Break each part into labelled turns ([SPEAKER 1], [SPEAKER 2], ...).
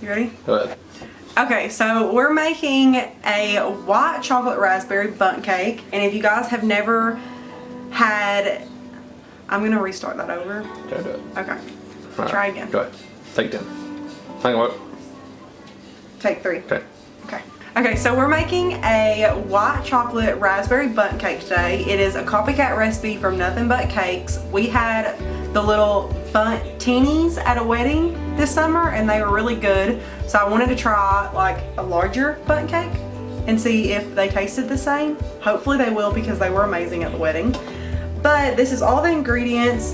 [SPEAKER 1] You ready?
[SPEAKER 2] Go ahead.
[SPEAKER 1] Okay, so we're making a white chocolate raspberry bundt cake, and if you guys have never had, I'm gonna restart that over.
[SPEAKER 2] Okay, do it.
[SPEAKER 1] Okay,
[SPEAKER 2] All
[SPEAKER 1] try
[SPEAKER 2] right.
[SPEAKER 1] again.
[SPEAKER 2] Go ahead. Take 10. Hang on.
[SPEAKER 1] Take 3.
[SPEAKER 2] Okay.
[SPEAKER 1] Okay, so we're making a white chocolate raspberry bundt cake today. It is a copycat recipe from Nothin Bundt Cakes. We had the little bundt teenies at a wedding this summer and they were really good. So I wanted to try like a larger bundt cake and see if they tasted the same. Hopefully they will because they were amazing at the wedding. But this is all the ingredients.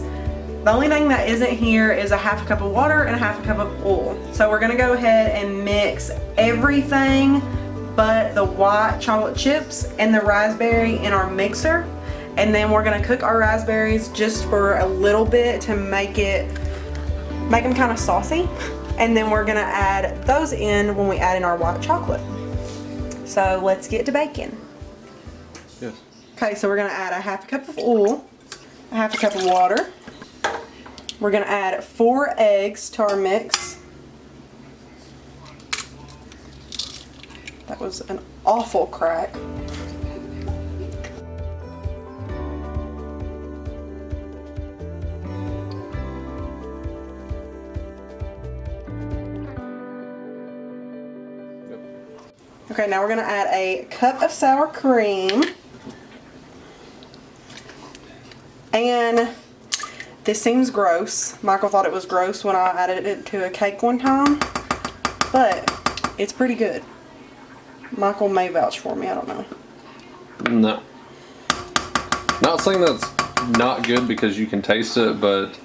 [SPEAKER 1] The only thing that isn't here is a half a cup of water and a half a cup of oil. So we're gonna go ahead and mix everything but the white chocolate chips and the raspberry in our mixer. And then we're gonna cook our raspberries just for a little bit to make them kind of saucy. And then we're gonna add those in when we add in our white chocolate. So let's get to baking.
[SPEAKER 2] Yes.
[SPEAKER 1] Okay, so we're gonna add a half a cup of oil, a half a cup of water. We're gonna add 4 eggs to our mix. That was an awful crack. Okay, now we're gonna add a cup of sour cream. And this seems gross. Michael thought it was gross when I added it to a cake one time, but it's pretty good. Michael may vouch for me, I don't know.
[SPEAKER 2] No. Not saying that's not good because you can taste it, but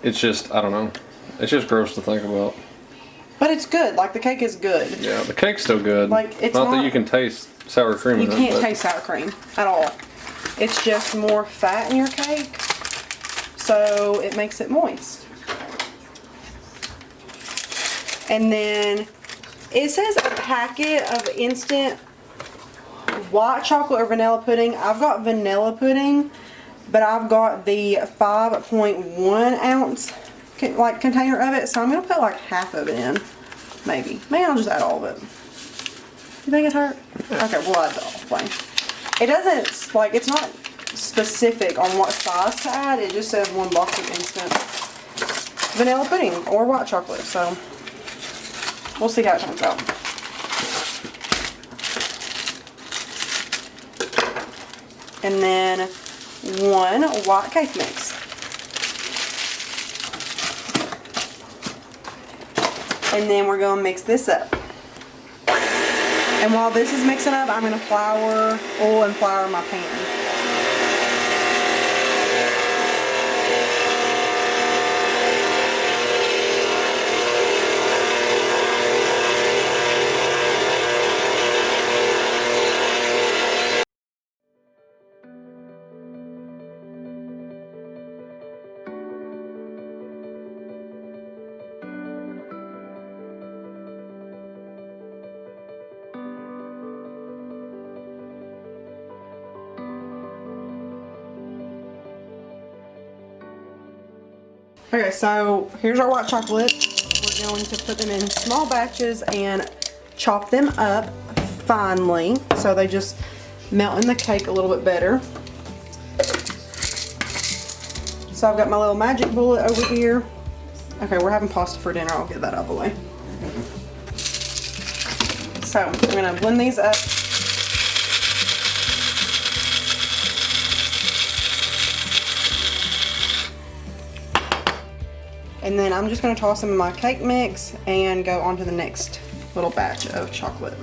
[SPEAKER 2] it's just, I don't know. It's just gross to think about.
[SPEAKER 1] But it's good, like the cake is good.
[SPEAKER 2] Yeah, the cake's still good.
[SPEAKER 1] Like it's
[SPEAKER 2] not that you can taste sour cream in it.
[SPEAKER 1] You can't taste sour cream at all. It's just more fat in your cake, so it makes it moist. And then it says a packet of instant white chocolate or vanilla pudding. I've got vanilla pudding, but I've got the 5.1 ounce container of it, so I'm gonna put like half of it in, maybe. Maybe I'll just add all of it. You think it hurt? Okay, we'll add the whole thing. It doesn't, like, it's not specific on what size to add. It just says 1 box of instant vanilla pudding or white chocolate, so we'll see how it turns out. And then 1 white cake mix. And then we're going to mix this up. And while this is mixing up, I'm going to oil and flour my pan. Okay, so here's our white chocolate. We're going to put them in small batches and chop them up finely so they just melt in the cake a little bit better. So I've got my little magic bullet over here. Okay, we're having pasta for dinner. I'll get that out of the way. So I'm going to blend these up. And then I'm just going to toss them in my cake mix and go on to the next little batch of chocolate.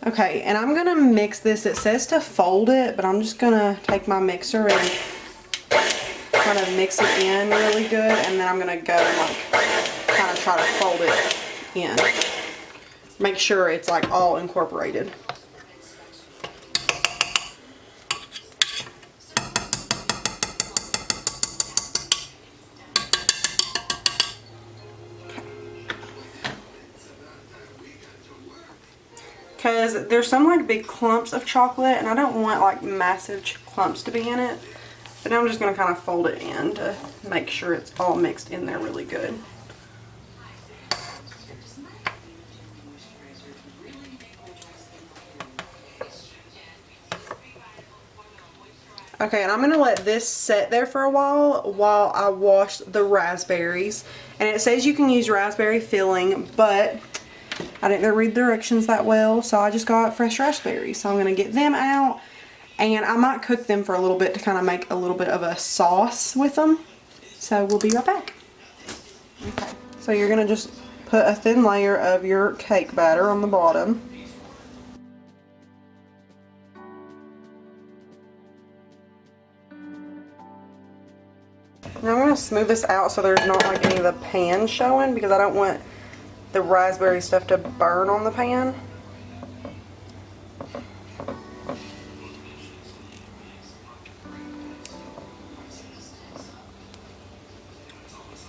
[SPEAKER 1] Okay, and I'm gonna mix this. It says to fold it, but I'm just gonna take my mixer and kind of mix it in really good, and then I'm gonna go and like kind of try to fold it in. make sure it's like all incorporated. Because there's some like big clumps of chocolate and I don't want like massive clumps to be in it. But now I'm just going to kind of fold it in to make sure it's all mixed in there really good. Okay, and I'm going to let this set there for a while I wash the raspberries. And it says you can use raspberry filling, but I didn't read the directions that well, so I just got fresh raspberries. So I'm going to get them out, and I might cook them for a little bit to kind of make a little bit of a sauce with them. So we'll be right back. Okay, so you're going to just put a thin layer of your cake batter on the bottom. Now I'm going to smooth this out so there's not like any of the pan showing, because I don't want the raspberry stuff to burn on the pan.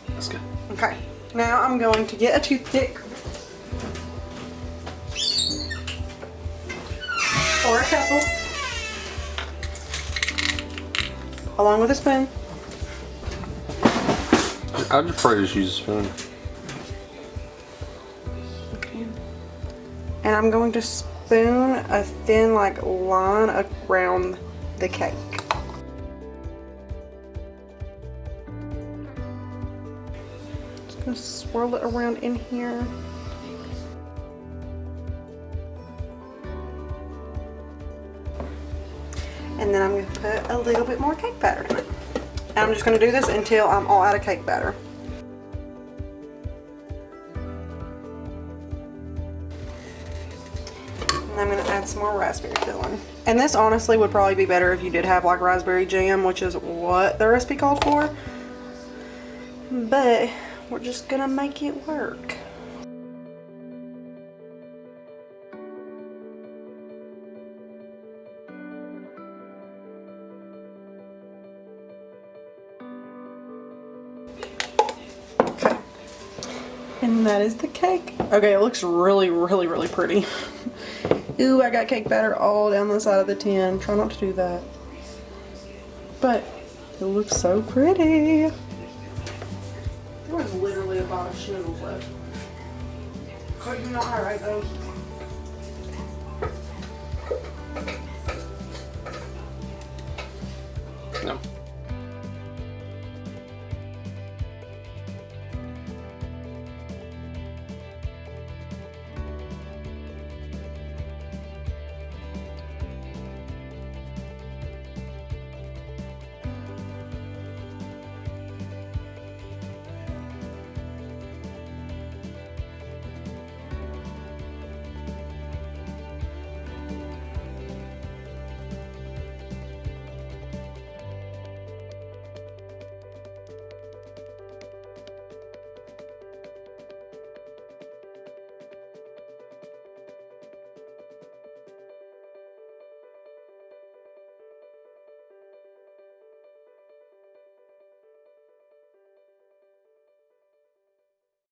[SPEAKER 2] That's good.
[SPEAKER 1] Okay, now I'm going to get a toothpick or a couple, along with a spoon.
[SPEAKER 2] I'd prefer to just use a spoon.
[SPEAKER 1] Okay. And I'm going to spoon a thin like line around the cake. Just gonna swirl it around in here. And then I'm going to put a little bit more cake batter in it. And I'm just going to do this until I'm all out of cake batter. And I'm going to add some more raspberry filling. And this honestly would probably be better if you did have like raspberry jam, which is what the recipe called for. But we're just going to make it work. And that is the cake. Okay, it looks really, really, really pretty. Ooh, I got cake batter all down the side of the tin. Try not to do that. But it looks so pretty. There was literally a box of schnitzels left. Could you not hide those?